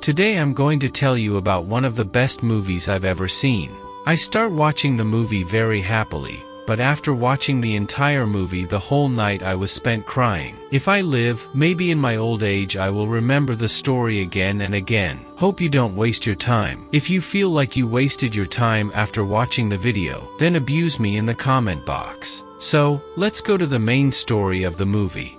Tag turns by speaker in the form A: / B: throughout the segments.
A: Today I'm going to tell you about one of the best movies I've ever seen. I start watching the movie very happily, but after watching the entire movie the whole night I was spent crying. If I live, maybe in my old age I will remember the story again and again. Hope you don't waste your time. If you feel like you wasted your time after watching the video, then abuse me in the comment box. So, let's go to the main story of the movie.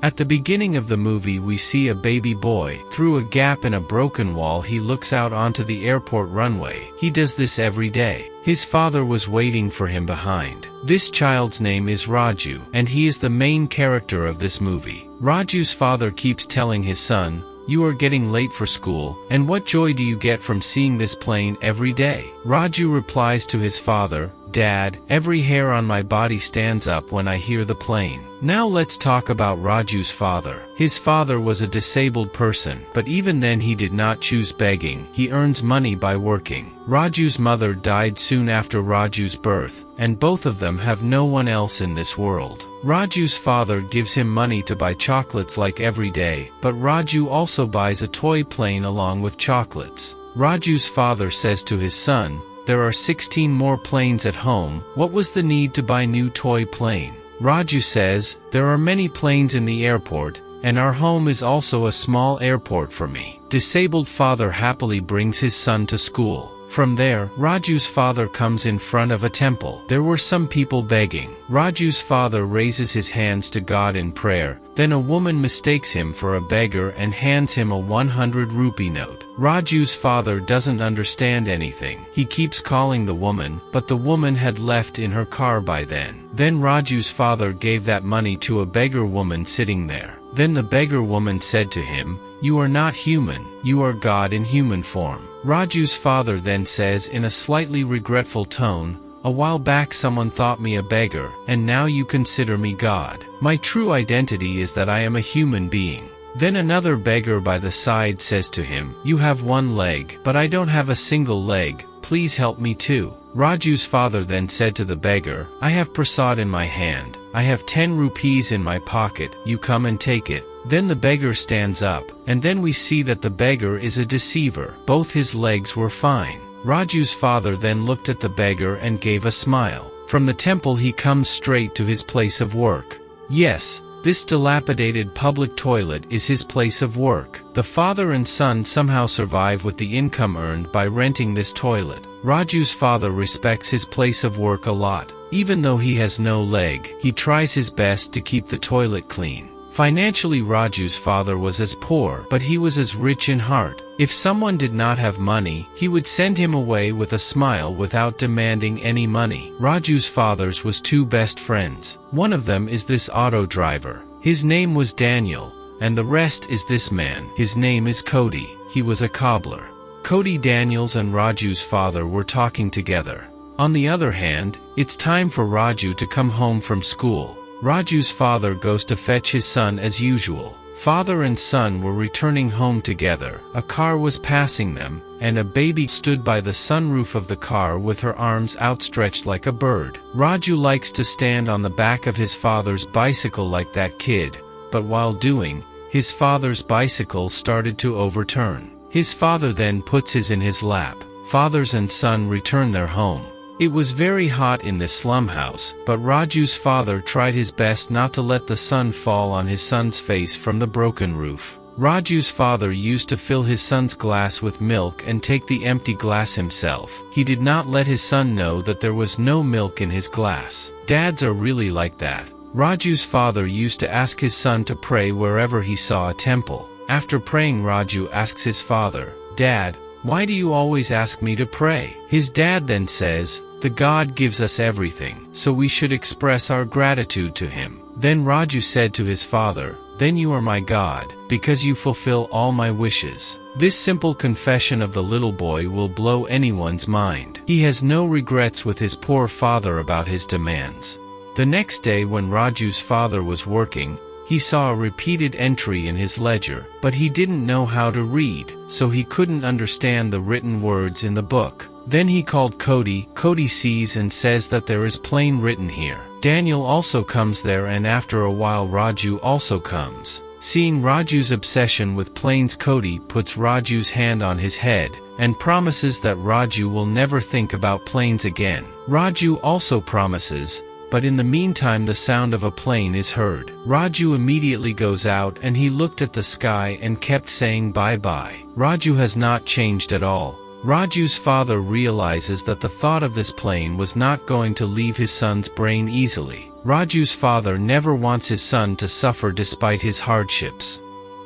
A: At the beginning of the movie we see a baby boy. Through a gap in a broken wall he looks out onto the airport runway. He does this every day. His father was waiting for him behind. This child's name is Raju, and he is the main character of this movie. Raju's father keeps telling his son, "You are getting late for school, and what joy do you get from seeing this plane every day?" Raju replies to his father, "Dad, every hair on my body stands up when I hear the plane." Now let's talk about Raju's father. His father was a disabled person, but even then he did not choose begging. He earns money by working. Raju's mother died soon after Raju's birth, and both of them have no one else in this world. Raju's father gives him money to buy chocolates like every day, but Raju also buys a toy plane along with chocolates. Raju's father says to his son, "There are 16 more planes at home, what was the need to buy new toy plane?" Raju says, "There are many planes in the airport, and our home is also a small airport for me." Disabled father happily brings his son to school. From there, Raju's father comes in front of a temple. There were some people begging. Raju's father raises his hands to God in prayer. Then a woman mistakes him for a beggar and hands him a 100 rupee note. Raju's father doesn't understand anything. He keeps calling the woman, but the woman had left in her car by then. Then Raju's father gave that money to a beggar woman sitting there. Then the beggar woman said to him, "You are not human, you are God in human form." Raju's father then says in a slightly regretful tone, "A while back someone thought me a beggar, and now you consider me God. My true identity is that I am a human being." Then another beggar by the side says to him, "You have one leg, but I don't have a single leg, please help me too." Raju's father then said to the beggar, "I have Prasad in my hand, I have 10 rupees in my pocket, you come and take it." Then the beggar stands up, and then we see that the beggar is a deceiver. Both his legs were fine. Raju's father then looked at the beggar and gave a smile. From the temple he comes straight to his place of work. Yes, this dilapidated public toilet is his place of work. The father and son somehow survive with the income earned by renting this toilet. Raju's father respects his place of work a lot. Even though he has no leg, he tries his best to keep the toilet clean. Financially Raju's father was as poor, but he was as rich in heart. If someone did not have money, he would send him away with a smile without demanding any money. Raju's father's was 2 best friends. One of them is this auto driver. His name was Daniel, and the rest is this man. His name is Cody. He was a cobbler. Cody, Daniel's and Raju's father were talking together. On the other hand, it's time for Raju to come home from school. Raju's father goes to fetch his son as usual. Father and son were returning home together. A car was passing them, and a baby stood by the sunroof of the car with her arms outstretched like a bird. Raju likes to stand on the back of his father's bicycle like that kid, but while doing, his father's bicycle started to overturn. His father then puts his in his lap. Fathers and son return their home. It was very hot in this slum house, but Raju's father tried his best not to let the sun fall on his son's face from the broken roof. Raju's father used to fill his son's glass with milk and take the empty glass himself. He did not let his son know that there was no milk in his glass. Dads are really like that. Raju's father used to ask his son to pray wherever he saw a temple. After praying, Raju asks his father, "Dad, why do you always ask me to pray?" His dad then says, "The God gives us everything, so we should express our gratitude to him." Then Raju said to his father, "Then you are my God, because you fulfill all my wishes." This simple confession of the little boy will blow anyone's mind. He has no regrets with his poor father about his demands. The next day when Raju's father was working, he saw a repeated entry in his ledger, but he didn't know how to read, so he couldn't understand the written words in the book. Then he called Cody. Cody sees and says that there is plain written here. Daniel also comes there, and after a while Raju also comes. Seeing Raju's obsession with planes, Cody puts Raju's hand on his head and promises that Raju will never think about planes again. Raju also promises, but in the meantime the sound of a plane is heard. Raju immediately goes out and he looked at the sky and kept saying bye-bye. Raju has not changed at all. Raju's father realizes that the thought of this plane was not going to leave his son's brain easily. Raju's father never wants his son to suffer despite his hardships.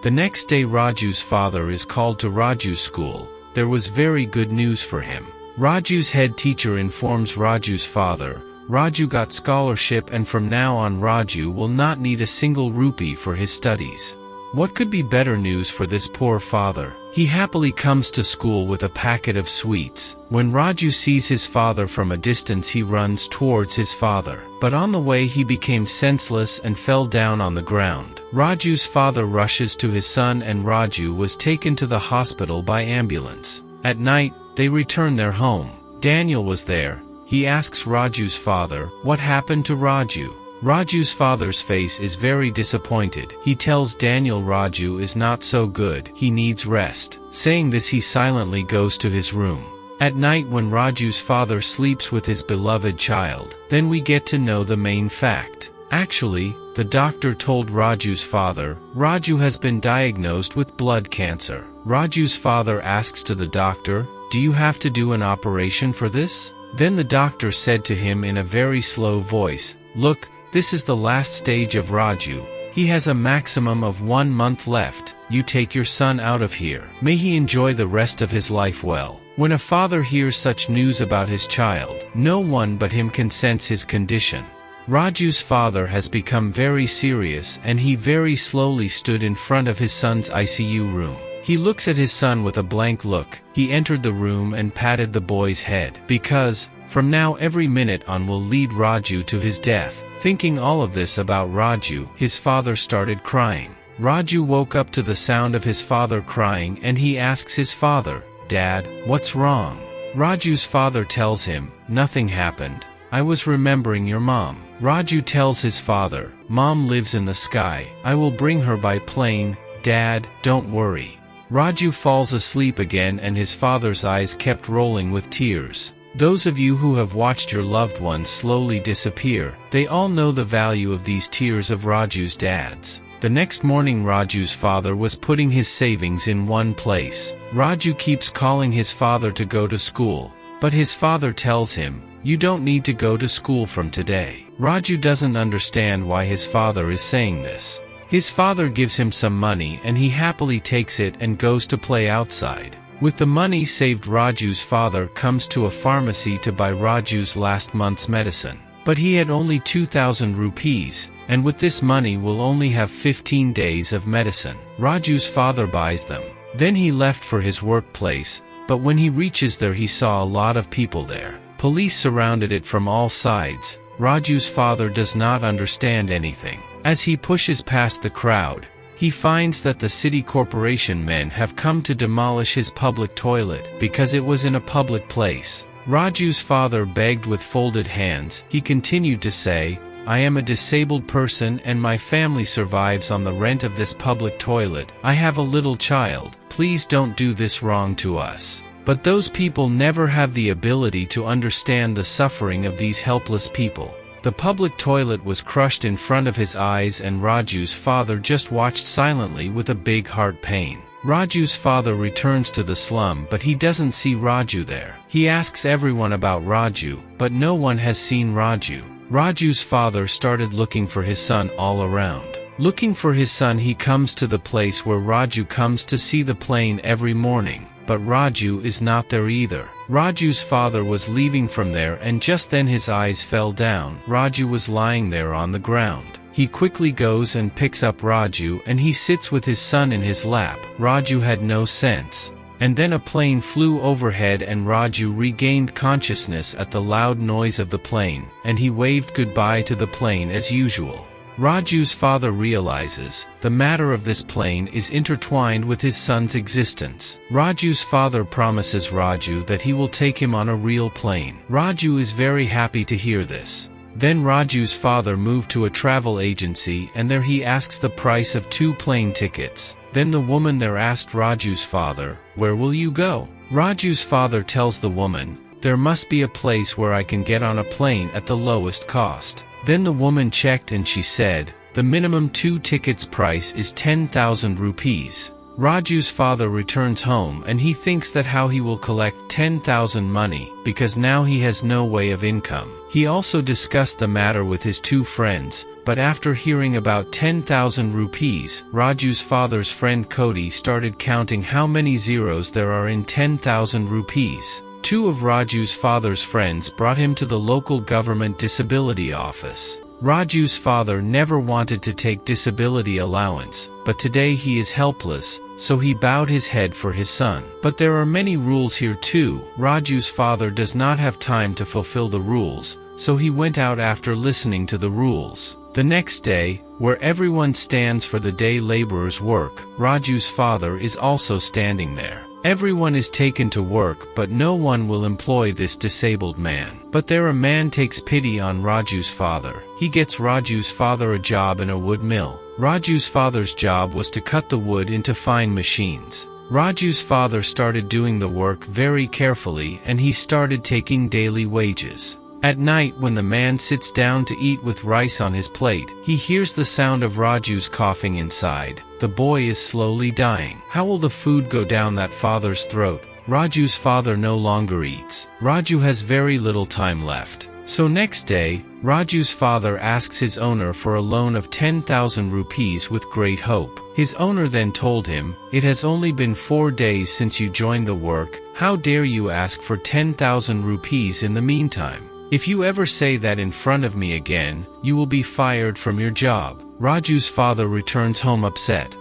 A: The next day Raju's father is called to Raju's school. There was very good news for him. Raju's head teacher informs Raju's father, Raju got scholarship and from now on Raju will not need a single rupee for his studies. What could be better news for this poor father? He happily comes to school with a packet of sweets. When Raju sees his father from a distance he runs towards his father. But on the way he became senseless and fell down on the ground. Raju's father rushes to his son and Raju was taken to the hospital by ambulance. At night, they return their home. Daniel was there. He asks Raju's father, what happened to Raju? Raju's father's face is very disappointed. He tells Daniel Raju is not so good, he needs rest. Saying this he silently goes to his room. At night when Raju's father sleeps with his beloved child, then we get to know the main fact. Actually, the doctor told Raju's father, Raju has been diagnosed with blood cancer. Raju's father asks to the doctor, do you have to do an operation for this? Then the doctor said to him in a very slow voice, look, this is the last stage of Raju. He has a maximum of 1 month left. You take your son out of here. May he enjoy the rest of his life well. When a father hears such news about his child, no one but him can sense his condition. Raju's father has become very serious and he very slowly stood in front of his son's ICU room. He looks at his son with a blank look. He entered the room and patted the boy's head. Because, from now every minute on will lead Raju to his death. Thinking all of this about Raju, his father started crying. Raju woke up to the sound of his father crying and he asks his father, Dad, what's wrong? Raju's father tells him, nothing happened. I was remembering your mom. Raju tells his father, Mom lives in the sky. I will bring her by plane. Dad, don't worry. Raju falls asleep again and his father's eyes kept rolling with tears. Those of you who have watched your loved ones slowly disappear, they all know the value of these tears of Raju's dad's. The next morning Raju's father was putting his savings in one place. Raju keeps calling his father to go to school, but his father tells him, you don't need to go to school from today. Raju doesn't understand why his father is saying this. His father gives him some money and he happily takes it and goes to play outside. With the money saved, Raju's father comes to a pharmacy to buy Raju's last month's medicine. But he had only 2,000 rupees, and with this money will only have 15 days of medicine. Raju's father buys them. Then he left for his workplace, but when he reaches there he saw a lot of people there. Police surrounded it from all sides. Raju's father does not understand anything. As he pushes past the crowd, he finds that the city corporation men have come to demolish his public toilet because it was in a public place. Raju's father begged with folded hands. He continued to say, I am a disabled person and my family survives on the rent of this public toilet. I have a little child. Please don't do this wrong to us. But those people never have the ability to understand the suffering of these helpless people. The public toilet was crushed in front of his eyes and Raju's father just watched silently with a big heart pain. Raju's father returns to the slum but he doesn't see Raju there. He asks everyone about Raju, but no one has seen Raju. Raju's father started looking for his son all around. Looking for his son he comes to the place where Raju comes to see the plane every morning. But Raju is not there either. Raju's father was leaving from there and just then his eyes fell down. Raju was lying there on the ground. He quickly goes and picks up Raju and he sits with his son in his lap. Raju had no sense. And then a plane flew overhead and Raju regained consciousness at the loud noise of the plane, and he waved goodbye to the plane as usual. Raju's father realizes the matter of this plane is intertwined with his son's existence. Raju's father promises Raju that he will take him on a real plane. Raju is very happy to hear this. Then Raju's father moved to a travel agency, and there he asks the price of 2 plane tickets. Then the woman there asked Raju's father, "Where will you go?" Raju's father tells the woman, "There must be a place where I can get on a plane at the lowest cost." Then the woman checked and she said, "The minimum 2 tickets price is 10,000 rupees. Raju's father returns home and he thinks that how he will collect 10,000 money, because now he has no way of income. He also discussed the matter with his 2 friends, but after hearing about 10,000 rupees, Raju's father's friend Cody started counting how many zeros there are in 10,000 rupees. 2 of Raju's father's friends brought him to the local government disability office. Raju's father never wanted to take disability allowance, but today he is helpless, so he bowed his head for his son. But there are many rules here too. Raju's father does not have time to fulfill the rules, so he went out after listening to the rules. The next day, where everyone stands for the day laborers work, Raju's father is also standing there. Everyone is taken to work, but no one will employ this disabled man. But there a man takes pity on Raju's father. He gets Raju's father a job in a wood mill. Raju's father's job was to cut the wood into fine machines. Raju's father started doing the work very carefully and he started taking daily wages. At night when the man sits down to eat with rice on his plate, he hears the sound of Raju's coughing inside. The boy is slowly dying. How will the food go down that father's throat? Raju's father no longer eats. Raju has very little time left. So next day, Raju's father asks his owner for a loan of 10,000 rupees with great hope. His owner then told him, "It has only been 4 days since you joined the work. How dare you ask for 10,000 rupees in the meantime? If you ever say that in front of me again, you will be fired from your job." Raju's father returns home upset.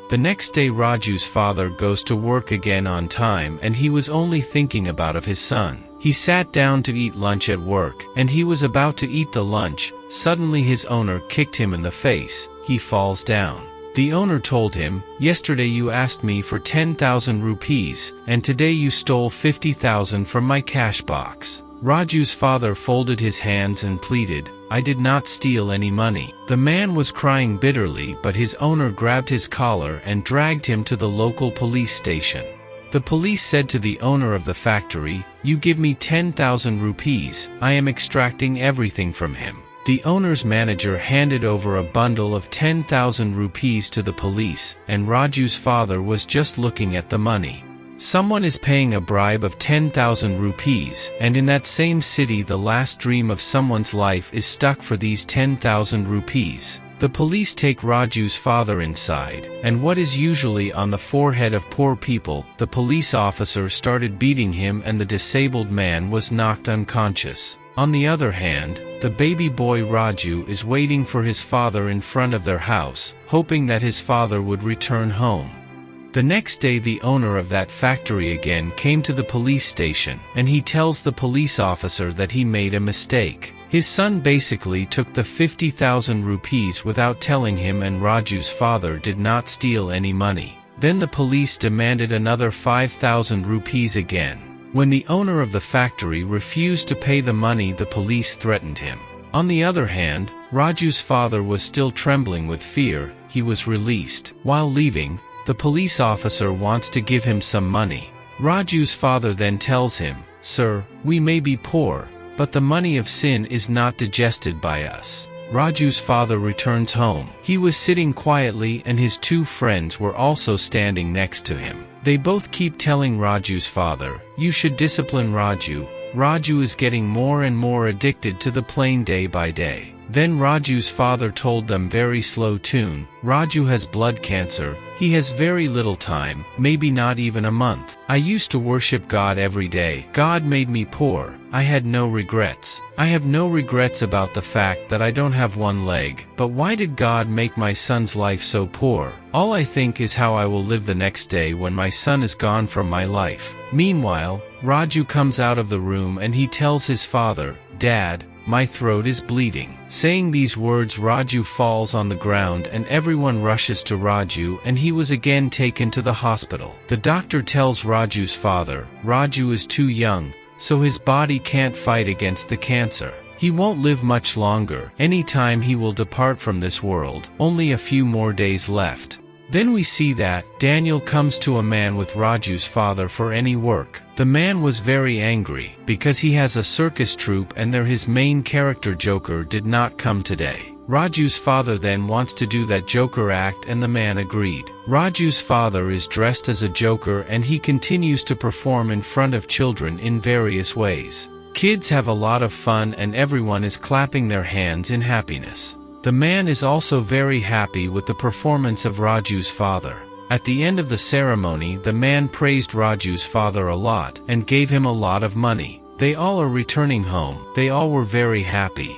A: The next day Raju's father goes to work again on time and he was only thinking about of his son. He sat down to eat lunch at work, and he was about to eat the lunch. Suddenly his owner kicked him in the face. He falls down. The owner told him, "Yesterday you asked me for 10,000 rupees, and today you stole 50,000 from my cash box." Raju's father folded his hands and pleaded, "I did not steal any money." The man was crying bitterly, but his owner grabbed his collar and dragged him to the local police station. The police said to the owner of the factory, "You give me 10,000 rupees, I am extracting everything from him." The owner's manager handed over a bundle of 10,000 rupees to the police, and Raju's father was just looking at the money. Someone is paying a bribe of 10,000 rupees, and in that same city the last dream of someone's life is stuck for these 10,000 rupees. The police take Raju's father inside, and what is usually on the forehead of poor people, the police officer started beating him and the disabled man was knocked unconscious. On the other hand, the baby boy Raju is waiting for his father in front of their house, hoping that his father would return home. The next day the owner of that factory again came to the police station, and he tells the police officer that he made a mistake. His son basically took the 50,000 rupees without telling him, and Raju's father did not steal any money. Then the police demanded another 5,000 rupees again. When the owner of the factory refused to pay the money, the police threatened him. On the other hand, Raju's father was still trembling with fear. He was released. While leaving, the police officer wants to give him some money. Raju's father then tells him, "Sir, we may be poor, but the money of sin is not digested by us." Raju's father returns home. He was sitting quietly and his 2 friends were also standing next to him. They both keep telling Raju's father, "You should discipline Raju. Raju is getting more and more addicted to the plane day by day." Then Raju's father told them very slow tune, "Raju has blood cancer. He has very little time, maybe not even a month. I used to worship God every day. God made me poor. I had no regrets. I have no regrets about the fact that I don't have one leg. But why did God make my son's life so poor? All I think is how I will live the next day when my son is gone from my life." Meanwhile, Raju comes out of the room and he tells his father, "Dad, my throat is bleeding." Saying these words, Raju falls on the ground and everyone rushes to Raju, and he was again taken to the hospital. The doctor tells Raju's father, Raju is too young, so his body can't fight against the cancer. He won't live much longer. Any time he will depart from this world. Only a few more days left. Then we see that Daniel comes to a man with Raju's father for any work. The man was very angry because he has a circus troupe and his main character Joker did not come today. Raju's father then wants to do that Joker act and the man agreed. Raju's father is dressed as a Joker and he continues to perform in front of children in various ways. Kids have a lot of fun and everyone is clapping their hands in happiness. The man is also very happy with the performance of Raju's father. At the end of the ceremony, the man praised Raju's father a lot and gave him a lot of money. They all are returning home. They all were very happy.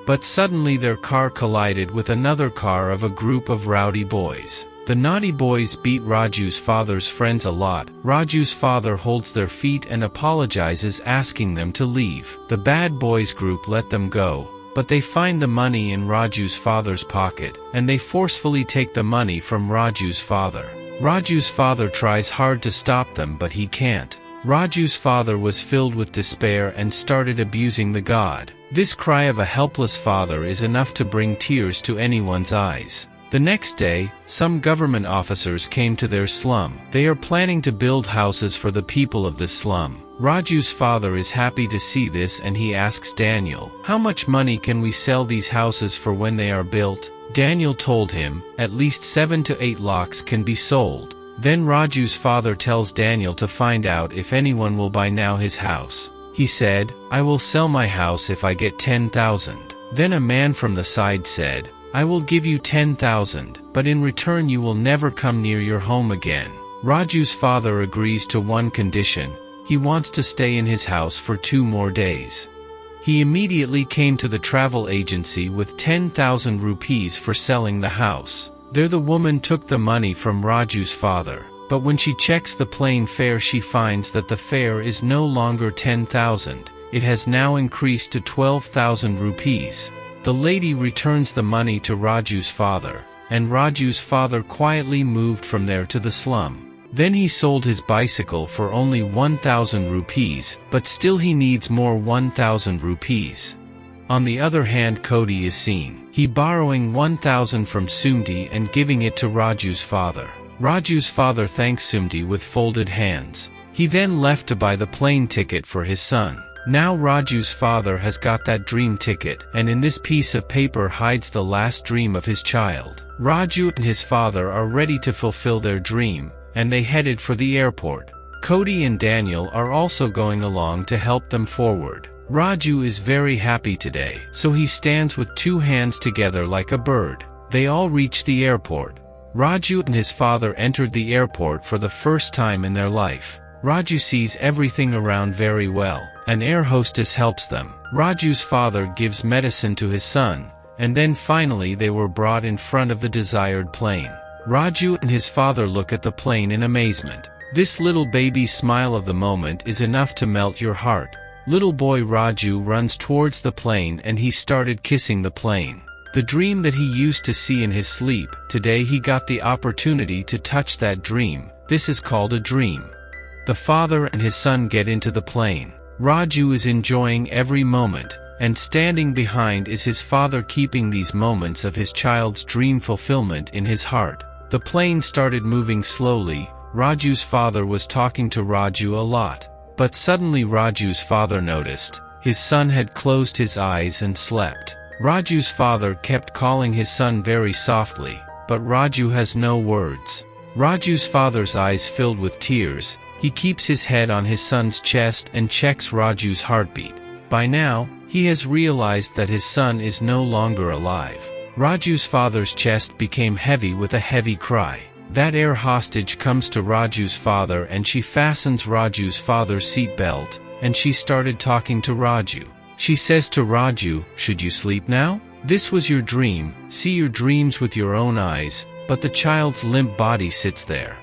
A: But suddenly their car collided with another car of a group of rowdy boys. The naughty boys beat Raju's father's friends a lot. Raju's father holds their feet and apologizes, asking them to leave. The bad boys group let them go. But they find the money in Raju's father's pocket, and they forcefully take the money from Raju's father. Raju's father tries hard to stop them but he can't. Raju's father was filled with despair and started abusing the god. This cry of a helpless father is enough to bring tears to anyone's eyes. The next day, some government officers came to their slum. They are planning to build houses for the people of this slum. Raju's father is happy to see this and he asks Daniel, "How much money can we sell these houses for when they are built?" Daniel told him, "At least 7 to 8 lakhs can be sold." Then Raju's father tells Daniel to find out if anyone will buy now his house. He said, "I will sell my house if I get 10,000. Then a man from the side said, "I will give you 10,000, but in return you will never come near your home again." Raju's father agrees to one condition. He wants to stay in his house for 2 more days. He immediately came to the travel agency with 10,000 rupees for selling the house. There the woman took the money from Raju's father, but when she checks the plane fare she finds that the fare is no longer 10,000, it has now increased to 12,000 rupees. The lady returns the money to Raju's father, and Raju's father quietly moved from there to the slum. Then he sold his bicycle for only 1,000 rupees, but still he needs more 1,000 rupees. On the other hand, Cody is seen. He borrowing 1,000 from Sumdi and giving it to Raju's father. Raju's father thanks Sumdi with folded hands. He then left to buy the plane ticket for his son. Now Raju's father has got that dream ticket, and in this piece of paper hides the last dream of his child. Raju and his father are ready to fulfill their dream, and they headed for the airport. Cody and Daniel are also going along to help them forward. Raju is very happy today, so he stands with 2 hands together like a bird. They all reach the airport. Raju and his father entered the airport for the first time in their life. Raju sees everything around very well. An air hostess helps them. Raju's father gives medicine to his son, and then finally they were brought in front of the desired plane. Raju and his father look at the plane in amazement. This little baby's smile of the moment is enough to melt your heart. Little boy Raju runs towards the plane and he started kissing the plane. The dream that he used to see in his sleep, today he got the opportunity to touch that dream. This is called a dream. The father and his son get into the plane. Raju is enjoying every moment, and standing behind is his father keeping these moments of his child's dream fulfillment in his heart. The plane started moving slowly. Raju's father was talking to Raju a lot. But suddenly Raju's father noticed. His son had closed his eyes and slept. Raju's father kept calling his son very softly, but Raju has no words. Raju's father's eyes filled with tears. He keeps his head on his son's chest and checks Raju's heartbeat. By now, he has realized that his son is no longer alive. Raju's father's chest became heavy with a heavy cry. That air hostage comes to Raju's father and she fastens Raju's father's seat belt, and she started talking to Raju. She says to Raju, "Should you sleep now? This was your dream, see your dreams with your own eyes," but the child's limp body sits there.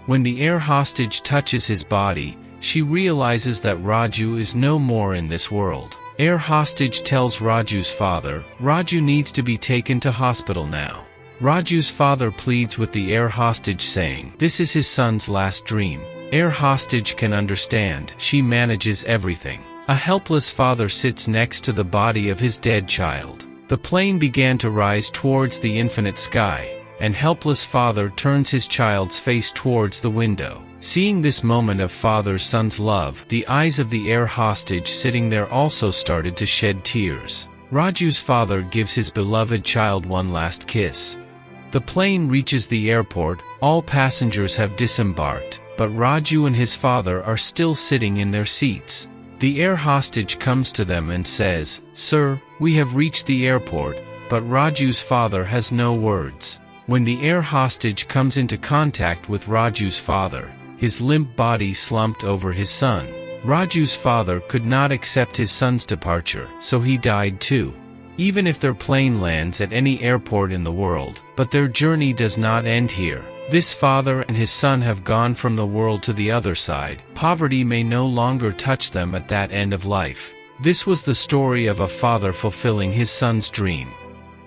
A: When the air hostage touches his body, she realizes that Raju is no more in this world. Air hostage tells Raju's father, Raju needs to be taken to hospital now. Raju's father pleads with the air hostage saying, this is his son's last dream. Air hostage can understand, she manages everything. A helpless father sits next to the body of his dead child. The plane began to rise towards the infinite sky, and helpless father turns his child's face towards the window. Seeing this moment of father-son's love, the eyes of the air hostage sitting there also started to shed tears. Raju's father gives his beloved child one last kiss. The plane reaches the airport, all passengers have disembarked, but Raju and his father are still sitting in their seats. The air hostage comes to them and says, "Sir, we have reached the airport," but Raju's father has no words. When the air hostage comes into contact with Raju's father, his limp body slumped over his son. Raju's father could not accept his son's departure, so he died too. Even if their plane lands at any airport in the world, but their journey does not end here. This father and his son have gone from the world to the other side. Poverty may no longer touch them at that end of life. This was the story of a father fulfilling his son's dream.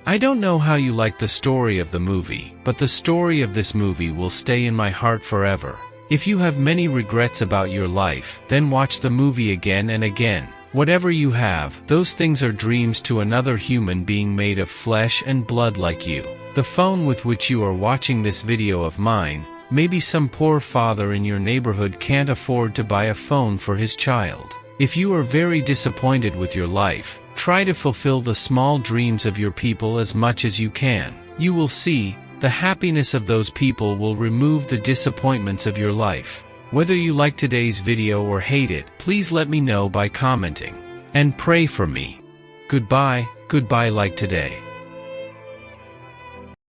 A: I don't know how you like the story of the movie, but the story of this movie will stay in my heart forever. If you have many regrets about your life, then watch the movie again and again. Whatever you have, those things are dreams to another human being made of flesh and blood like you. The phone with which you are watching this video of mine, maybe some poor father in your neighborhood can't afford to buy a phone for his child. If you are very disappointed with your life, try to fulfill the small dreams of your people as much as you can. You will see, the happiness of those people will remove the disappointments of your life. Whether you like today's video or hate it, please let me know by commenting. And pray for me. Goodbye, goodbye like today.